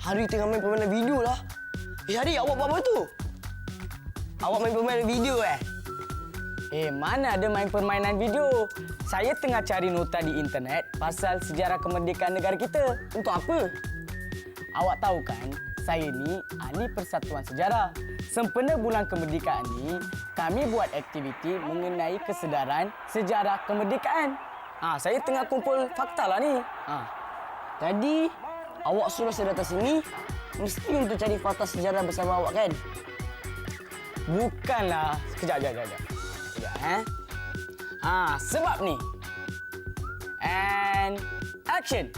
Hari tengah main permainan video lah. Hari awak buat apa tu? Awak main permainan video Mana ada main permainan video. Saya tengah cari nota di internet pasal sejarah kemerdekaan negara kita. Untuk apa? Awak tahu kan, saya ni ahli persatuan sejarah. Sempena bulan kemerdekaan ni, kami buat aktiviti mengenai kesedaran sejarah kemerdekaan. Saya tengah kumpul fakta lah ni. Tadi awak suruh saya datang sini mesti untuk cari fakta sejarah bersama awak kan? Bukanlah. Sekejap. Sebab ni. And action.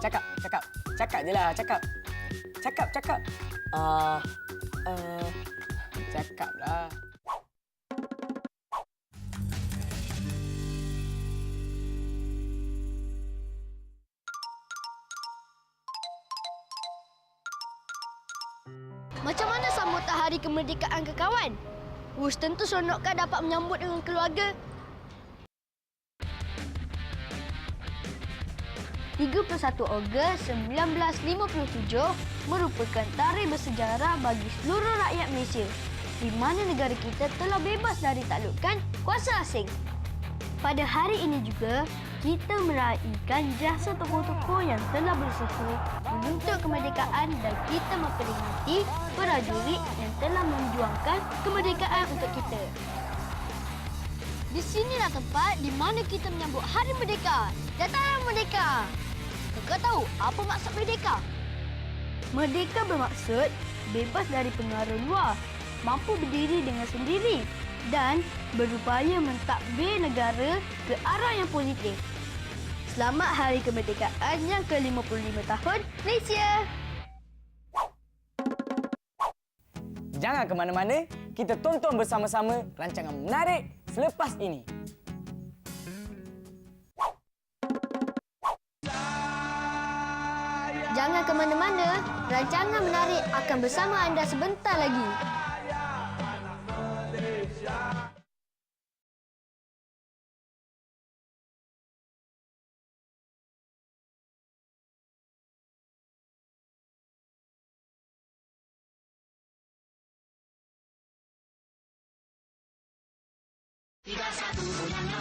Cakap je lah, cakap. Cakap lah. Macam mana sambutan Hari Kemerdekaan ke kawan? Tentu seronok kan dapat menyambut dengan keluarga. 31 Ogos 1957 merupakan tarikh bersejarah bagi seluruh rakyat Malaysia, di mana negara kita telah bebas dari taklukan kuasa asing. Pada hari ini juga, kita meraihkan jasa tokoh-tokoh yang telah berusaha menuntut kemerdekaan dan kita memperingati prajurit yang telah memperjuangkan kemerdekaan untuk kita. Di sinilah tempat di mana kita menyambut Hari Merdeka. Datang Merdeka! Kakak tahu apa maksud merdeka? Merdeka bermaksud bebas dari pengaruh luar, mampu berdiri dengan sendiri dan berupaya mentadbir negara ke arah yang positif. Selamat Hari Kemerdekaan yang ke-55 tahun Malaysia! Jangan ke mana-mana, kita tonton bersama-sama rancangan menarik selepas ini. Jangan ke mana-mana, rancangan menarik akan bersama anda sebentar lagi.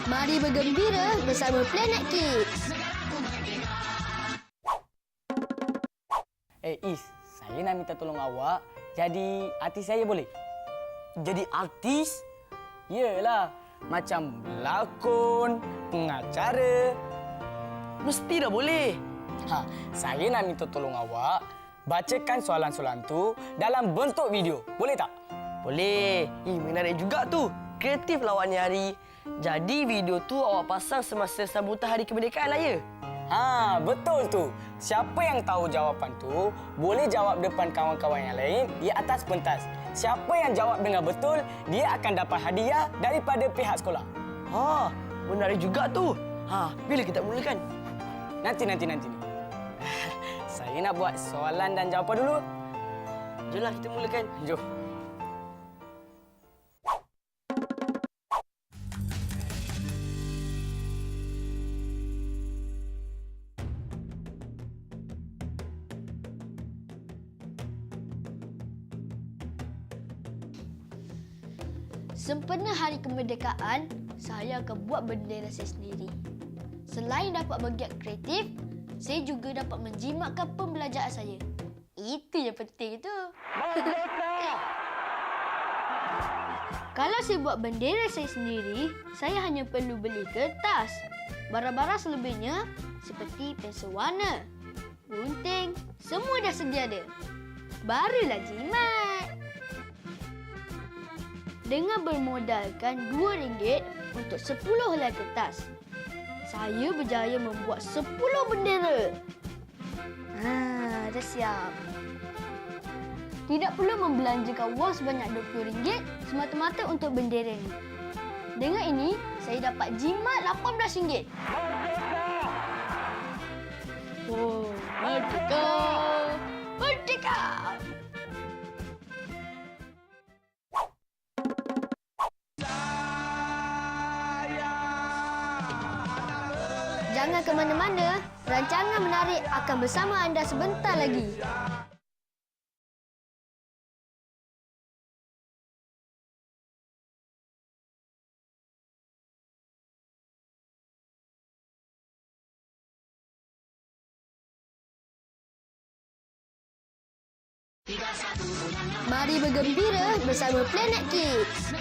Mari bergembira bersama Planet Kids. Is, saya nak minta tolong awak jadi artis saya boleh? Jadi artis? Yelah, macam pelakon, pengacara. Mesti dah boleh. Saya nak minta tolong awak bacakan soalan-soalan tu dalam bentuk video. Boleh tak? Boleh. Menarik juga tu. Kreatif lawannya Hari. Jadi video tu awak pasang semasa sambutan Hari Kemerdekaan lah ya? Betul tu. Siapa yang tahu jawapan tu, boleh jawab depan kawan-kawan yang lain di atas pentas. Siapa yang jawab dengan betul, dia akan dapat hadiah daripada pihak sekolah. Menarik juga tu. Bila kita mulakan? Nanti. Saya nak buat soalan dan jawapan dulu. Jomlah kita mulakan. Jom. Sempena Hari Kemerdekaan, saya akan buat bendera saya sendiri. Selain dapat bergiat kreatif, saya juga dapat menjimatkan pembelajaran saya. Itu yang penting tu. Kalau saya buat bendera saya sendiri, saya hanya perlu beli kertas. Barang-barang selebihnya seperti pensel warna, gunting, semua dah sedia ada. Barulah jimat. Dengan bermodalkan RM2 untuk 10 helai kertas, saya berjaya membuat 10 bendera. Dah siap. Tidak perlu membelanjakan wang sebanyak RM20 semata-mata untuk bendera ini. Dengan ini, saya dapat jimat RM18. Merdeka! Merdeka! Jangan ke mana-mana, rancangan menarik akan bersama anda sebentar lagi. Mari bergembira bersama Planet Kids.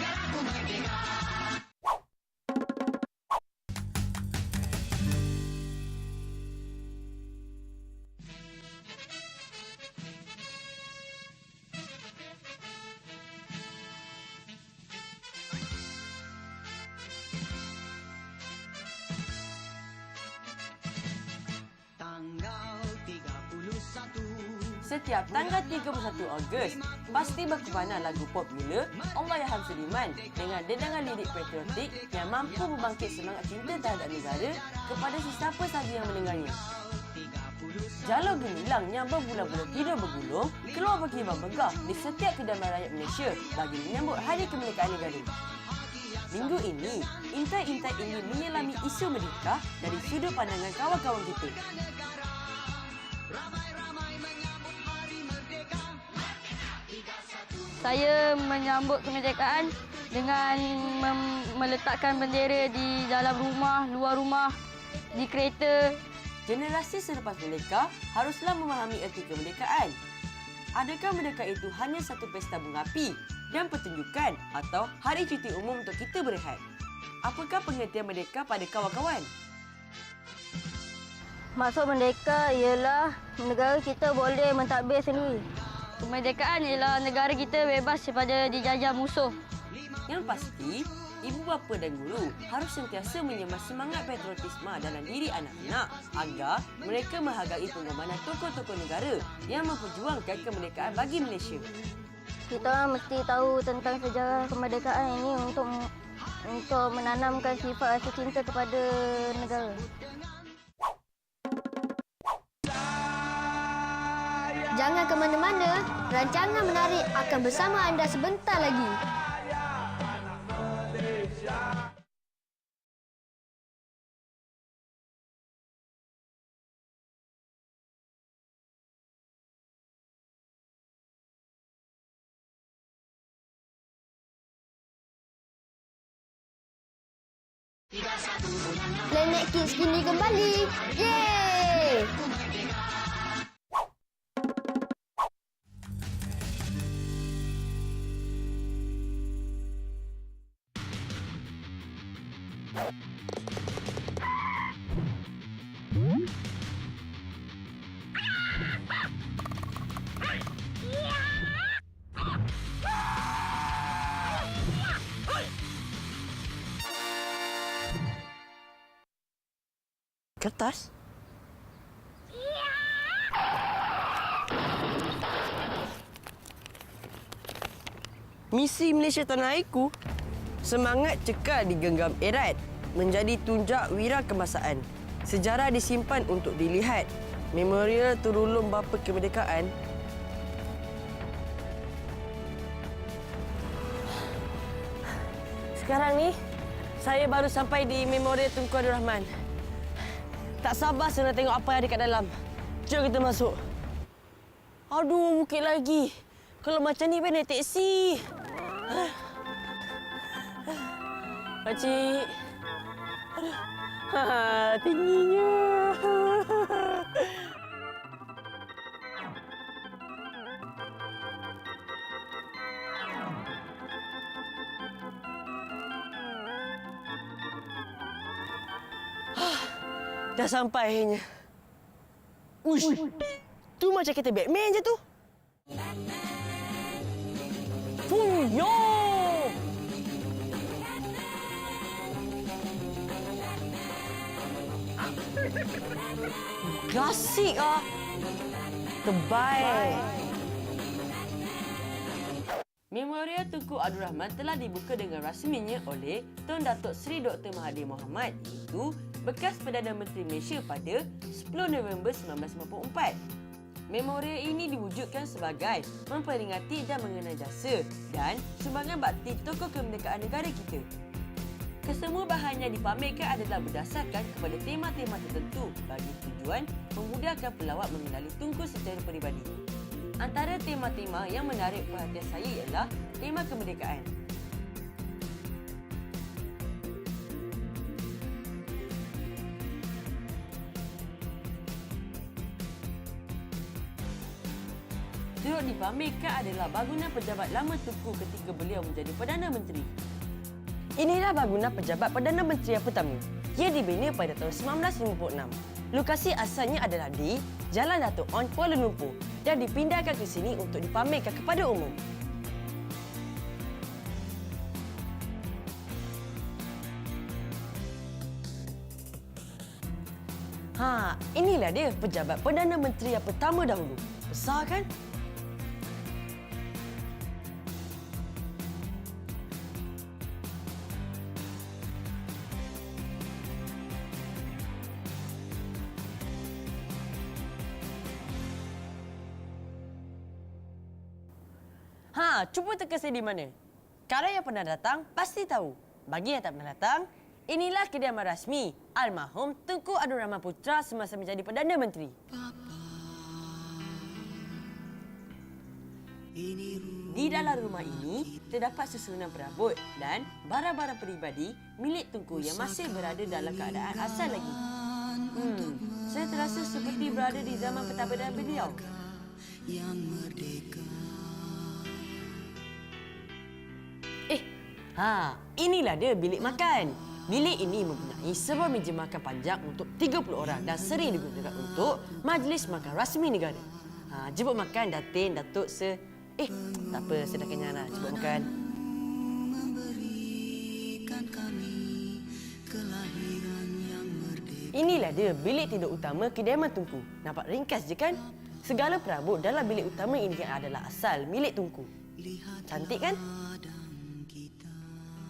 Setiap tanggal 31 Ogos, pasti berkumandang lagu popular Allahyarham Sudiman dengan dedangan lirik patriotik yang mampu membangkit semangat cinta terhadap negara kepada sesiapa sahaja yang mendengarnya. Jalur gemilang yang berbulan-bulan tidak bergulung keluar berkibar megah di setiap kediaman rakyat Malaysia bagi menyambut Hari Kemerdekaan Negara. Minggu ini, intai-intai ingin menyelami isu merdeka dari sudut pandangan kawan-kawan kita. Saya menyambut kemerdekaan dengan meletakkan bendera di dalam rumah, luar rumah, di kereta. Generasi selepas merdeka haruslah memahami erti kemerdekaan. Adakah merdeka itu hanya satu pesta bunga api dan pertunjukan atau hari cuti umum untuk kita berehat? Apakah pengertian merdeka pada kawan-kawan? Maksud merdeka ialah negara kita boleh mentadbir sendiri. Kemerdekaan ialah negara kita bebas daripada dijajah musuh. Yang pasti, ibu bapa dan guru harus sentiasa menyembah semangat patriotisme dalam diri anak-anak agar mereka menghargai pengorbanan tokoh-tokoh negara yang memperjuangkan kemerdekaan bagi Malaysia. Kita orang mesti tahu tentang sejarah kemerdekaan ini untuk menanamkan sifat rasa cinta kepada negara. Jangan ke mana-mana, rancangan menarik akan bersama anda sebentar lagi. Planet Kids kini kembali. Yeay! Kertas? Misi Malaysia Tanah Airku, semangat cekal digenggam erat, menjadi tunjak wira kebangsaan. Sejarah disimpan untuk dilihat, memorial terulung bapa kemerdekaan. Sekarang ni, saya baru sampai di Memorial Tunku Abdul Rahman. Tak sabar saya nak tengok apa yang ada kat dalam. Jom kita masuk. Aduh, bukit lagi. Kalau macam ni, naik teksi. Pakcik. Aduh. Tingginya. Dah sampai akhirnya. Uish. Tu macam kereta Batman je tu. Fuyo! Klasik ah. Terbaik. Memorial Tunku Abdul Rahman telah dibuka dengan rasminya oleh Tun Datuk Seri Dr. Mahathir Mohamad, iaitu bekas Perdana Menteri Malaysia pada 10 November 1954. Memorial ini diwujudkan sebagai memperingati dan mengenal jasa dan sumbangan bakti tokoh kemerdekaan negara kita. Kesemua bahan yang dipamerkan adalah berdasarkan kepada tema-tema tertentu bagi tujuan memudahkan pelawak mengenali Tunku secara peribadi. Antara tema-tema yang menarik perhatian saya ialah tema kemerdekaan. Turut dipamerkan adalah bangunan pejabat lama Tunku ketika beliau menjadi Perdana Menteri. Inilah bangunan pejabat Perdana Menteri yang pertama. Ia dibina pada tahun 1956. Lokasi asalnya adalah di Jalan Datuk On, Kuala Lumpur dan dipindahkan ke sini untuk dipamerkan kepada umum. Inilah dia pejabat Perdana Menteri yang pertama dahulu. Besar kan? Cuba teka saya di mana? Kalau yang pernah datang, pasti tahu. Bagi yang tak pernah datang, inilah kediaman rasmi almarhum Tunku Abdul Rahman Putra semasa menjadi Perdana Menteri. Di dalam rumah ini, terdapat susunan perabot dan barang-barang peribadi milik Tunku yang masih berada dalam keadaan asal lagi. Saya terasa seperti berada di zaman pentadbiran beliau. Inilah dia bilik makan. Bilik ini mempunyai sebuah meja makan panjang untuk 30 orang dan sering digunakan untuk majlis makan rasmi negara. Jemput makan Datin, Datuk, tak apa, saya dah kenyang dah. Jemput makan. Inilah dia bilik tidur utama kediaman Tunku. Nampak ringkas je kan? Segala perabot dalam bilik utama ini adalah asal milik Tunku. Cantik kan?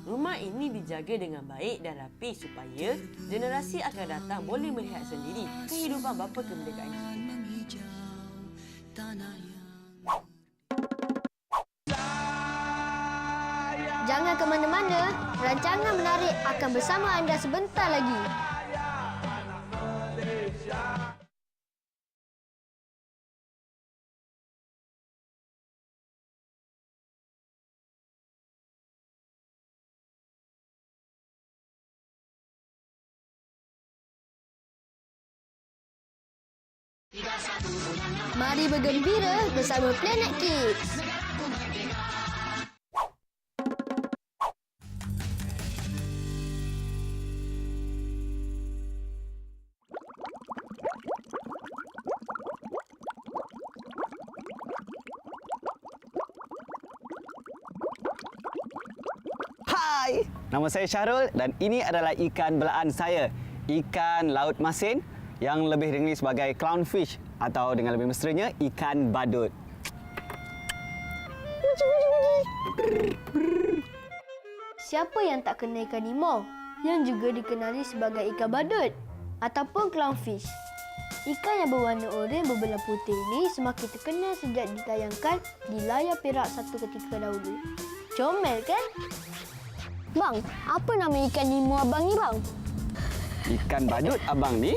Rumah ini dijaga dengan baik dan rapi supaya generasi akan datang boleh melihat sendiri kehidupan bapa kemerdekaan kita. Jangan ke mana-mana, rancangan menarik akan bersama anda sebentar lagi. Mari bergembira bersama Planet Kids. Hai, nama saya Syahrul dan ini adalah ikan belaan saya. Ikan laut masin yang lebih dikenali sebagai clownfish atau dengan lebih mesranya ikan badut. Siapa yang tak kenal ikan Nemo yang juga dikenali sebagai ikan badut ataupun clownfish? Ikan yang berwarna oranye berbelah putih ini semakin terkenal sejak ditayangkan di layar perak satu ketika dahulu. Comel kan? Bang, apa nama ikan Nemo abang ni bang? Ikan badut abang ni,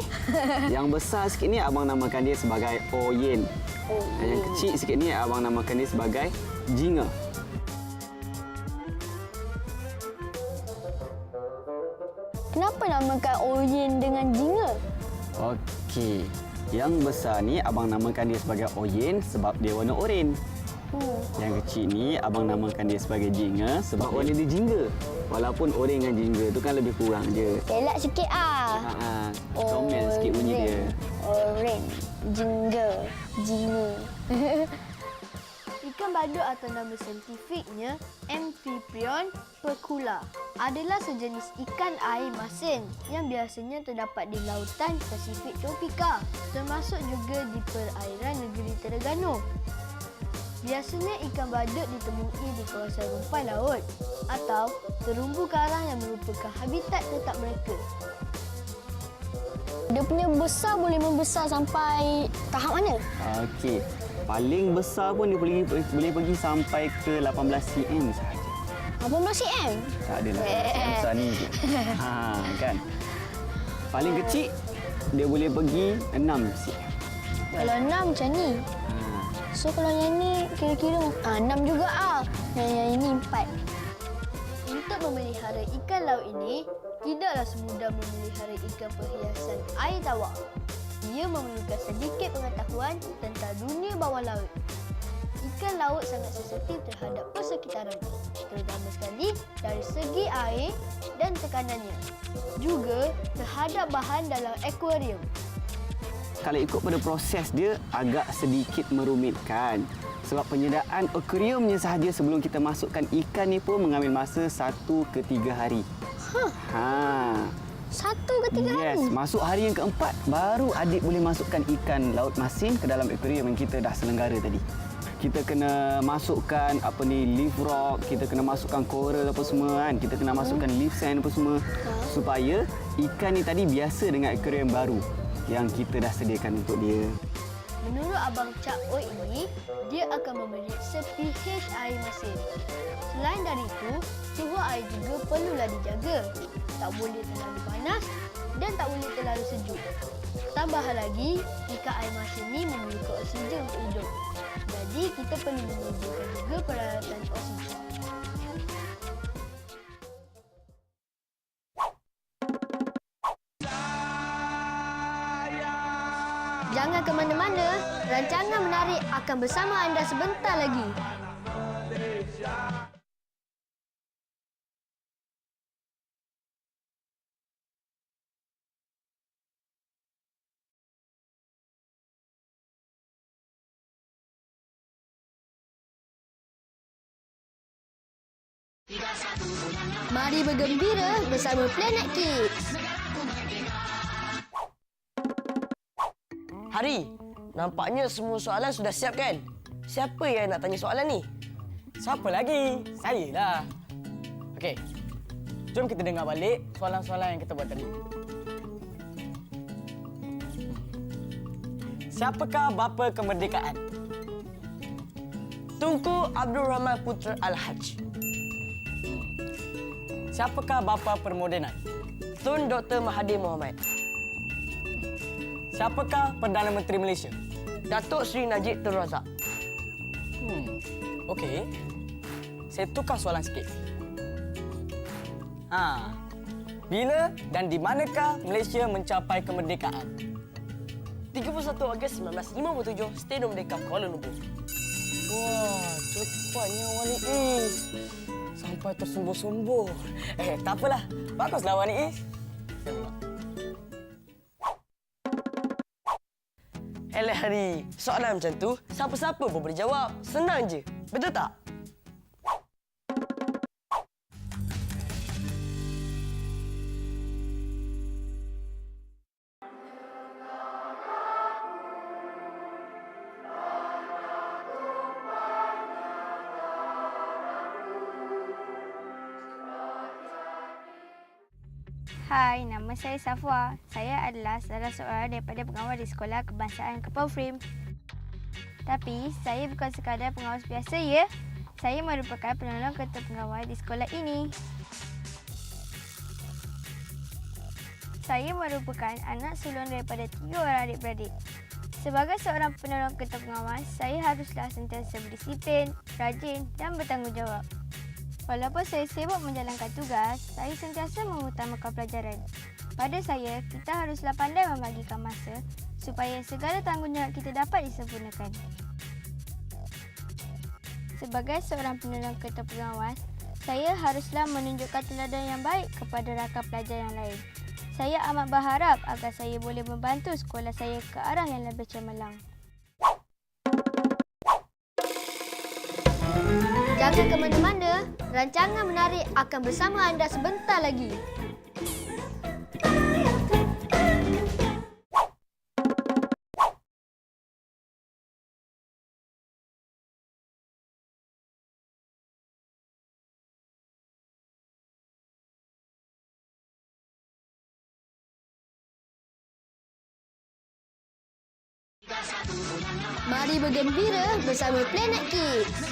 yang besar sikit ni abang namakan dia sebagai oyen. Dan yang kecil sikit ni abang namakan dia sebagai jinga. Kenapa namakan oyen dengan jinga? Okey, yang besar ni abang namakan dia sebagai oyen sebab dia warna oranye. Yang kecil ni abang namakan dia sebagai jinga sebab warna dia jingga. Walaupun oranye dengan jingga tu kan lebih kurang je. Elak sikit Comel sikit bunyi dia. Orange, jingga, jinga. Ikan badut atau nama saintifiknya Amphiprion percula adalah sejenis ikan air masin yang biasanya terdapat di lautan Pasifik tropika, termasuk juga di perairan negeri Terengganu. Biasanya ikan badut ditemui di kawasan rumpai laut atau terumbu karang yang merupakan habitat tetap mereka. Dia punya besar boleh membesar sampai tahap mana? Okey, paling besar pun dia boleh pergi sampai ke 18 cm sahaja. 18 cm. Tak adalah. Yang besar ni je. Kan? Paling kecil, dia boleh pergi 6 cm. Kalau 6 macam ni. So kalau yang ni kira-kira 6 juga Yang ini 4. Untuk memelihara ikan laut ini, tidaklah semudah memelihara ikan perhiasan air tawar. Ia memerlukan sedikit pengetahuan tentang dunia bawah laut. Ikan laut sangat sensitif terhadap persekitaran, terutama sekali dari segi air dan tekanannya. Juga terhadap bahan dalam akuarium. Kalau ikut pada proses dia, agak sedikit merumitkan. Sebab penyediaan akuariumnya sahaja sebelum kita masukkan ikan ni pun mengambil masa 1 ke 3 hari. 1 ke 3 hari? Yes, masuk hari yang keempat, baru adik boleh masukkan ikan laut masin ke dalam akuarium yang kita dah selenggara tadi. Kita kena masukkan leaf rock, kita kena masukkan coral apa semua kan. Kita kena masukkan leaf sand apa semua supaya ikan ni tadi biasa dengan akuarium baru yang kita dah sediakan untuk dia. Menurut Abang Cak Oi ini, dia akan memeriksa pH air masin. Selain dari itu, suhu air juga perlulah dijaga. Tak boleh terlalu panas dan tak boleh terlalu sejuk. Tambahan lagi, ikan air masin ni memerlukan oksigen untuk hidup. Jadi, kita perlu menyediakan juga peralatan oksigen. Jangan ke mana-mana, rancangan menarik akan bersama anda sebentar lagi. Mari bergembira bersama Planet Kids. Hari, nampaknya semua soalan sudah siap kan? Siapa yang nak tanya soalan ni? Siapa lagi? Saya lah. Okey. Jom kita dengar balik soalan-soalan yang kita buat tadi. Siapakah bapa kemerdekaan? Tunku Abdul Rahman Putra Al-Haj. Siapakah bapa permodenan? Tun Dr. Mahathir Mohamad. Siapakah Perdana Menteri Malaysia? Datuk Seri Najib Tun Razak. Okey. Saya tukar soalan sikit. Bila dan di manakah Malaysia mencapai kemerdekaan? 31 Ogos 1957, Stadium Merdeka Kuala Lumpur. Wah, cepatnya Wali Is. Sampai tersembur-sembur. Tak apalah. Baguslah Wali Is. Kita tengok. Eleh Hari, soalan macam tu, siapa-siapa pun boleh jawab. Senang je. Betul tak? Hai, nama saya Safwa. Saya adalah salah seorang daripada pengawal di Sekolah Kebangsaan Kepau Frame. Tapi, saya bukan sekadar pengawas biasa ya. Saya merupakan penolong ketua pengawal di sekolah ini. Saya merupakan anak sulung daripada 3 orang adik-beradik. Sebagai seorang penolong ketua pengawas, saya haruslah sentiasa berdisiplin, rajin dan bertanggungjawab. Walaupun saya sibuk menjalankan tugas, saya sentiasa mengutamakan pelajaran. Pada saya, kita haruslah pandai membagikan masa supaya segala tanggungjawab kita dapat disempurnakan. Sebagai seorang penolong ketua pengawas, saya haruslah menunjukkan teladan yang baik kepada rakan pelajar yang lain. Saya amat berharap agar saya boleh membantu sekolah saya ke arah yang lebih cemerlang. Jangan ke mana-mana, rancangan menarik akan bersama anda sebentar lagi. Mari bergembira bersama Planet Kids.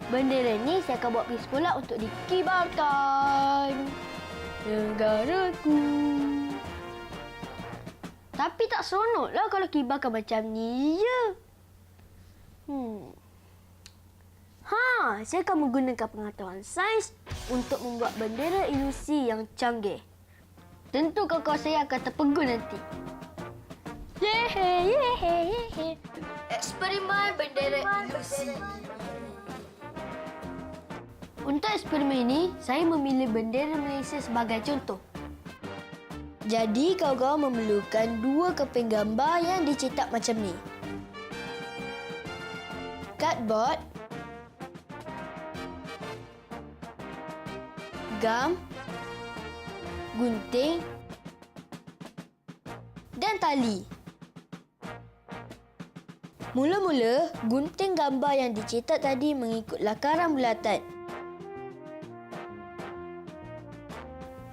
Bendera ni saya akan bawa pergi sekolah untuk dikibarkan. Negaraku. Tapi tak seronoklah kalau kibarkan macam ni je. Saya akan menggunakan pengetahuan sains untuk membuat bendera ilusi yang canggih. Tentu kawan-kawan saya akan terpegun nanti. Yeay. Eksperimen bendera ilusi. Untuk eksperimen ini, saya memilih bendera Malaysia sebagai contoh. Jadi, kawan-kawan memerlukan 2 keping gambar yang dicetak macam ni. Cardboard, gam, gunting dan tali. Mula-mula, gunting gambar yang dicetak tadi mengikut lakaran bulatan.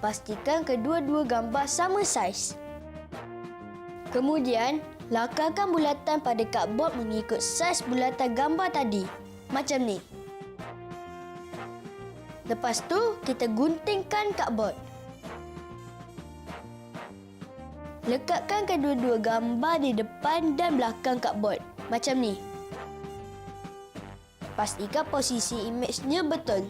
Pastikan kedua-dua gambar sama saiz. Kemudian, lakarkan bulatan pada cardboard mengikut saiz bulatan gambar tadi. Macam ni. Lepas tu, kita guntingkan cardboard. Lekatkan kedua-dua gambar di depan dan belakang cardboard. Macam ni. Pastikan posisi imejnya betul.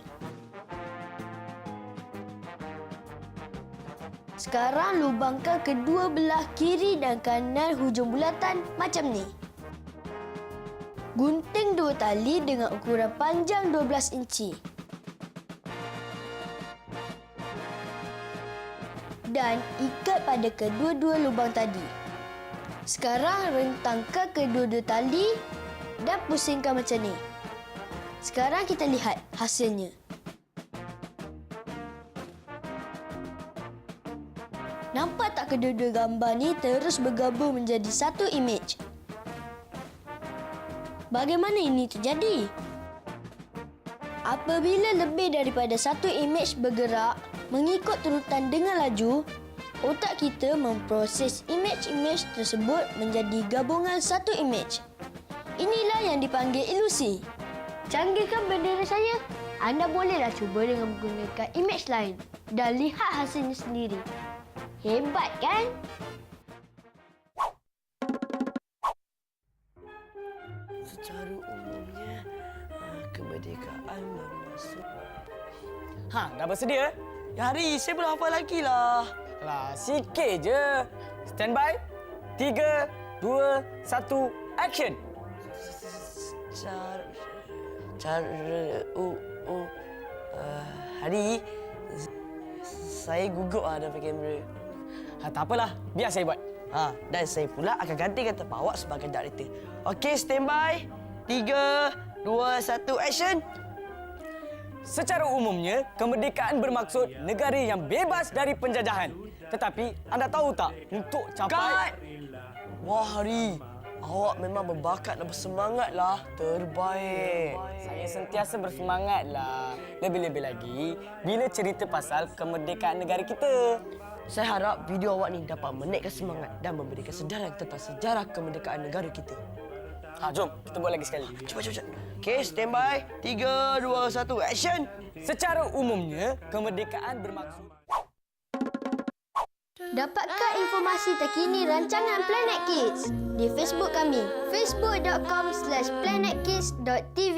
Sekarang lubangkan kedua belah kiri dan kanan hujung bulatan macam ni. Gunting 2 tali dengan ukuran panjang 12 inci. Dan ikat pada kedua-dua lubang tadi. Sekarang rentangkan kedua-dua tali dan pusingkan macam ni. Sekarang kita lihat hasilnya. Nampak tak kedua-dua gambar ni terus bergabung menjadi satu imej? Bagaimana ini terjadi? Apabila lebih daripada satu imej bergerak mengikut turutan dengan laju, otak kita memproses imej-imej tersebut menjadi gabungan satu imej. Inilah yang dipanggil ilusi. Canggih kan bendera saya? Anda bolehlah cuba dengan menggunakan imej lain dan lihat hasilnya sendiri. Hebat kan? Secara umumnya, kemerdekaan bermaksud... Dah bersedia? Ya Hari, saya belum hafal lagi lah. Alah, sikit je. Stand by. 3, 2, 1, action. Hari, saya gugup dapat kamera. Tak apalah, biar saya buat. Dan saya pula akan gantikan tempat awak sebagai director. Okey, stand by. 3, 2, 1, action. Secara umumnya, kemerdekaan bermaksud negara yang bebas dari penjajahan. Tetapi, anda tahu tak, untuk capai... Cut! Wah, Hari. Awak memang berbakat dan bersemangatlah. Terbaik. Saya sentiasa bersemangatlah. Lebih-lebih lagi, bila cerita pasal kemerdekaan negara kita. Saya harap video awak ni dapat menaikkan semangat dan memberikan sedaran tentang sejarah kemerdekaan negara kita. Jom, kita buat lagi sekali. Cepat. Okey, stand by. 3, 2, 1, action. Secara umumnya, kemerdekaan bermaksud... Dapatkan informasi terkini rancangan Planet Kids di Facebook kami, facebook.com/planetkids.tv.